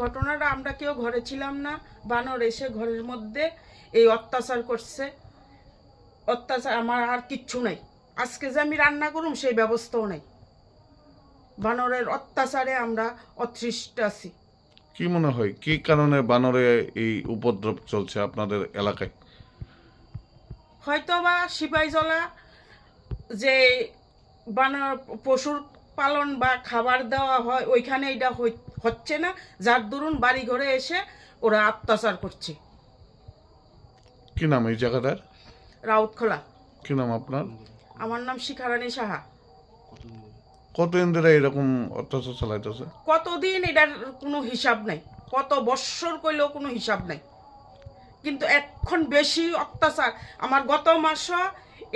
ঘটনাটা আমরা কেউ ঘরে ছিলাম না, বানর এসে ঘরের মধ্যে এই অত্যাচার করছে। অত্যাচার আমার আর কিচ্ছু নাই, আজকে যে আমি রান্না করুম সেই ব্যবস্থাও নাই। বানরের অত্যাচারে আমরা অতৃষ্ট আছি। কি মনে হয় কি কারণে বানরে এই উপদ্রব চলছে আপনাদের এলাকায়? হয়তো বা সিপাহীজলা যে বানর পশুর পালন বা খাবার দেওয়া হয় ওইখানে এটা হচ্ছে না, যার দরুন বাড়ি ঘরে এসে ওরা অত্যাচার করছে। কি নাম এই জায়গাটার? রাউতখোলা। কি নাম আপনার? আমার নাম শিখারানী সাহা। কতদিন ধরে এরকম অত্যাচার চালাইতেছে? কতদিন এটার কোনো হিসাব নাই, কত বৎসর কইলেও কোনো হিসাব নাই, কিন্তু এখন বেশি অত্যাচার। আমার গত মাস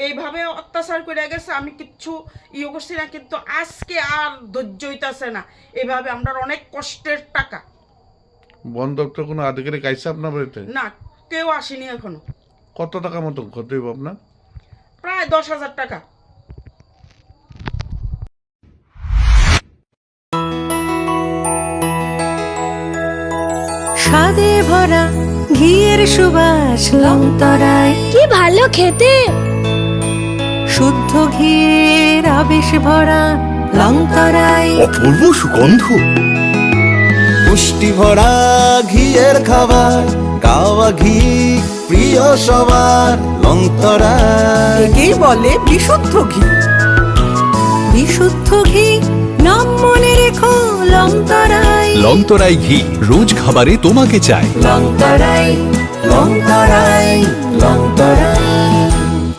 এইভাবে অত্যাচার করে গেছে, আমি কিচ্ছু ইয়ে করছি না, কিন্তু আজকে আর ধৈর্য হইতাছে না। এইভাবে আমরা অনেক কষ্টের টাকা। বন দপ্তর কোনো আধিকারিক আইসে আপনার বাড়িতে? না, কেউ আসেনি এখনো। কত টাকা মতো ক্ষতি হইব আপনার? প্রায় 10,000 টাকা। স্বাদে ভরা ঘিয়ের সুবাস লংতরায়, কি ভালো খেতে। শুদ্ধ ঘিয়ের আবেশ ভরা লংতরায়, অপূর্ব সুগন্ধ, পুষ্টি ভরা ঘিয়ের খাবার, গাওয়া ঘি প্রিয় সবার লংতরায়। একেই বলে বিশুদ্ধ ঘি। বিশুদ্ধ ঘি নাম মনে রেখো লংতরায়। লংতরাই ঘি রোজ খাবারে তোমাকে চাই। লংতরায়, লংতরায়, লংতরায়।